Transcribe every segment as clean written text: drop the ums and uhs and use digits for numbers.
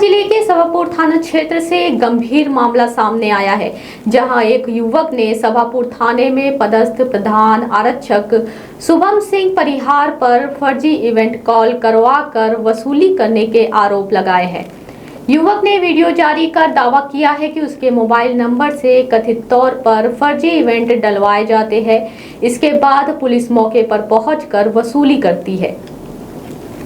जिले के सभापुर थाना क्षेत्र से एक गंभीर मामला सामने आया है, जहां एक युवक ने सभापुर थाने में पदस्थ प्रधान आरक्षक शुभम सिंह परिहार पर फर्जी इवेंट कॉल करवाकर वसूली करने के आरोप लगाए हैं। युवक ने वीडियो जारी कर दावा किया है कि उसके मोबाइल नंबर से कथित तौर पर फर्जी इवेंट डलवाए जाते हैं। इसके बाद पुलिस मौके पर पहुंचकर वसूली करती है।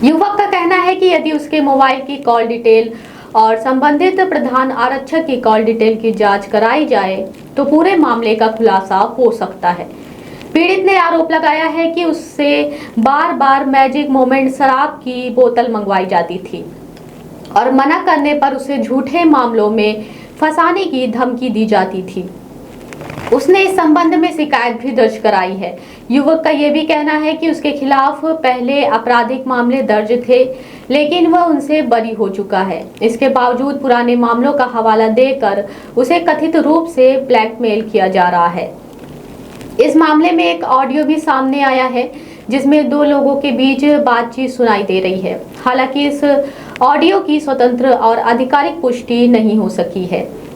युवक का कहना है कि यदि उसके मोबाइल की कॉल डिटेल और संबंधित प्रधान आरक्षक की कॉल डिटेल की जांच कराई जाए तो पूरे मामले का खुलासा हो सकता है। पीड़ित ने आरोप लगाया है कि उससे बार बार मैजिक मोमेंट शराब की बोतल मंगवाई जाती थी और मना करने पर उसे झूठे मामलों में फंसाने की धमकी दी जाती थी। उसने इस संबंध में शिकायत भी दर्ज कराई है। युवक का यह भी कहना है कि उसके खिलाफ पहले आपराधिक मामले दर्ज थे, लेकिन वह उनसे बरी हो चुका है। इसके बावजूद पुराने मामलों का हवाला देकर उसे कथित रूप से ब्लैकमेल किया जा रहा है। इस मामले में एक ऑडियो भी सामने आया है, जिसमें दो लोगों के बीच बातचीत सुनाई दे रही है। हालांकि इस ऑडियो की स्वतंत्र और आधिकारिक पुष्टि नहीं हो सकी है,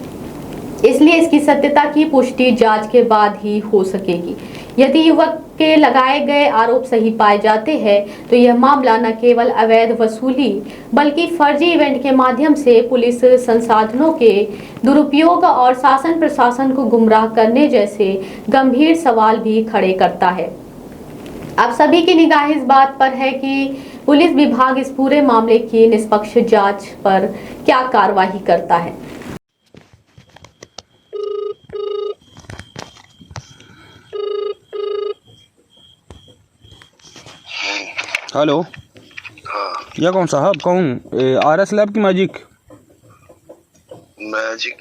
इसलिए इसकी सत्यता की पुष्टि जांच के बाद ही हो सकेगी। यदि युवक के लगाए गए आरोप सही पाए जाते हैं तो यह मामला न केवल अवैध वसूली बल्कि फर्जी इवेंट के माध्यम से पुलिस संसाधनों के दुरुपयोग और शासन प्रशासन को गुमराह करने जैसे गंभीर सवाल भी खड़े करता है। अब सभी की निगाह इस बात पर है कि पुलिस विभाग इस पूरे मामले की निष्पक्ष जांच पर क्या कार्रवाई करता है। हेलो। हाँ। यह कौन साहब कहूँ आरएस लैब की मैजिक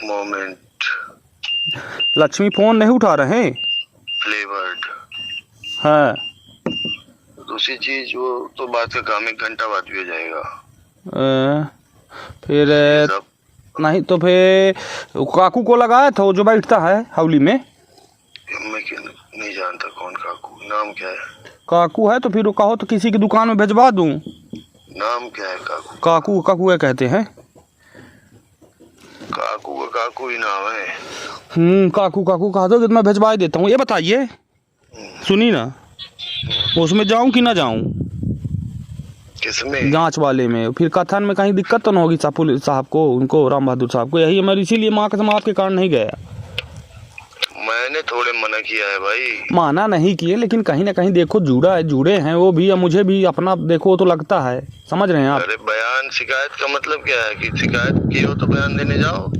मोमेंट लक्ष्मी फोन नहीं उठा रहे हैं। फ्लेवर्ड हाँ। दूसरी चीज वो तो बात का काम 1 घंटा बाद भी हो जाएगा। फिर सब नहीं तो फिर काकू को लगाया था वो जो बैठता है हौली में। मैं नहीं जानता कौन काकू, नाम क्या है? काकू है तो फिर वो कहो तो किसी की दुकान में भेजवा दूं। नाम क्या है काकू? काकू काकू कहते हैं। काकू का काकू ही नाम है। काकू काकू कहा दो कि मैं भेजवा देता हूँ। ये बताइए, सुनी ना, उसमें जाऊं कि ना जाऊं? किसमें? जांच वाले में। फिर कथन में कहीं दिक्कत तो ना होगी पुलिस साहब को, उनको राम बहादुर साहब को। यही हमारी, इसीलिए माँ कसम आपके कारण नहीं गया। मैंने थोड़े मना किया है भाई। माना नहीं किए, लेकिन कहीं ना कहीं देखो जुड़े हैं वो भी, या मुझे भी अपना देखो तो लगता है। समझ रहे हैं आप? अरे बयान शिकायत का मतलब क्या है कि शिकायत की हो तो बयान देने जाओ।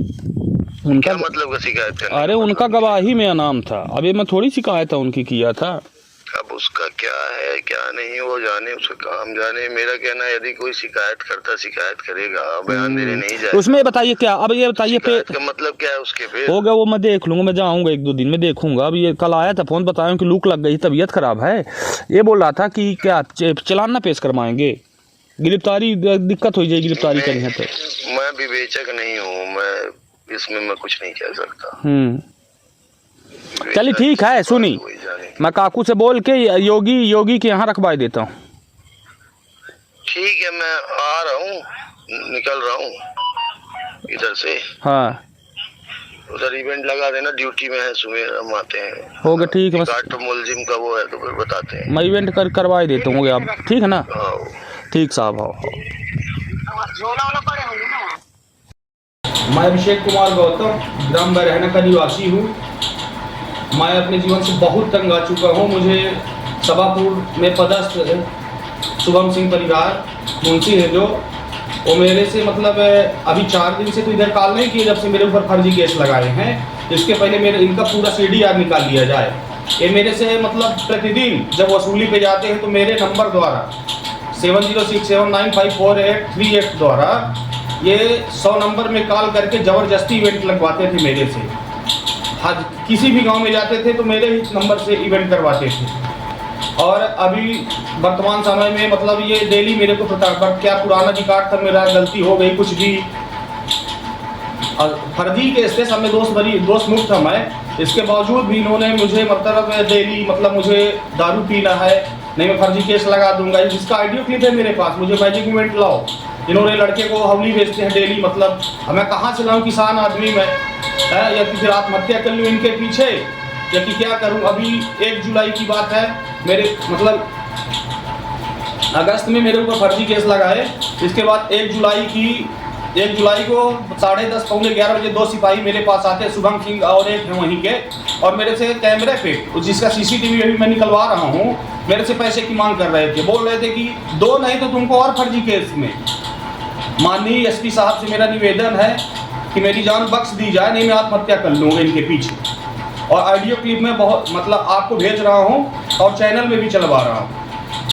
उनका क्या मतलब का शिकायत करने? अरे उनका गवाही में नाम था। अभी मैं थोड़ी शिकायत उनकी किया था। अब उसका क्या है क्या नहीं वो जाने, उसका काम जाने। मेरा कहना है यदि कोई शिकायत करता शिकायत करेगा, बयान देने नहीं जाए। उसमें बताइए क्या, अब ये बताइए शिकायत का मतलब क्या है उसके? फिर हो गया वो, मैं देख लूंगा, मैं जाऊंगा 1-2 दिन में देखूंगा। अब ये कल आया था फोन, बताया कि लूक लग गई, तबीयत खराब है। ये बोल रहा था कि क्या चलान ना पेश करवाएंगे, गिरफ्तारी दिक्कत हो जाएगी गिरफ्तारी करें तो। मैं विवेचक नहीं हूँ, मैं इसमें मैं कुछ नहीं कह सकता। चलिए ठीक है। सुनी, मैं काकू से बोल के योगी के यहाँ रखवा देता हूँ। ठीक है, मैं आ रहा हूँ, निकल रहा हूँ इधर से। हाँ, उधर इवेंट लगा देना, ड्यूटी में है सुमेर, हम आते हैं। हो गया ठीक है। तो मुलजिम का वो है तो फिर बताते हैं। मैं इवेंट करवा देता हूँ आप, ठीक है ना? ठीक साहब। हो मैं अभिषेक कुमार गौतम, ग्राम बरहना का निवासी हूँ। मैं अपने जीवन से बहुत तंग आ चुका हूँ। मुझे सभापुर में पदस्थ शुभम सिंह परिवार मुंशी है जो, वो मेरे से मतलब अभी 4 दिन से तो इधर कॉल नहीं किए जब से मेरे ऊपर फर्जी केस लगाए हैं। इसके पहले मेरे इनका पूरा CDR निकाल लिया जाए। ये मेरे से मतलब प्रतिदिन जब वसूली पे जाते हैं तो मेरे नंबर द्वारा 7067954838 द्वारा ये 100 नंबर में कॉल करके ज़बरदस्ती इवेंट लगवाते थे मेरे से। हाँ, किसी भी गांव में जाते थे तो मेरे ही नंबर से इवेंट करवाते थे। और अभी वर्तमान समय में मतलब ये डेली मेरे को क्या पुराना रिकॉर्ड था मेरा, गलती हो गई कुछ भी, फर्जी केस थे सब में दोष मुक्त था मैं। इसके बावजूद भी इन्होंने मुझे मतलब डेली मतलब मुझे दारू पीना है, नहीं मैं फर्जी केस लगा दूंगा। जिसका ऑडियो क्लिप है मेरे पास, मुझे मैजिक मोमेंट लाओ, इन्होंने लड़के को हवली भेजते हैं डेली, मतलब मैं कहाँ से लाऊं, किसान आदमी मैं है, या कि फिर आत्महत्या कर लूँ इनके पीछे, या कि क्या करूं। अभी 1 जुलाई की बात है, मेरे मतलब अगस्त में मेरे ऊपर फर्जी केस लगाए। इसके बाद 1 जुलाई को 10:30 पौने 11 बजे 2 सिपाही मेरे पास आते हैं, शुभम सिंह और एक है वहीं के, और मेरे से कैमरे पे जिसका CCTV अभी मैं निकलवा रहा हूँ, मेरे से पैसे की मांग कर रहे थे। बोल रहे थे कि 2 नहीं तो तुमको और फर्जी केस में। माननीय SP साहब से मेरा निवेदन है कि मेरी जान बख्श दी जाए, नहीं मैं आत्महत्या कर लूँगा इनके पीछे। और ऑडियो क्लिप में बहुत मतलब आपको भेज रहा हूँ और चैनल में भी चलवा रहा हूँ।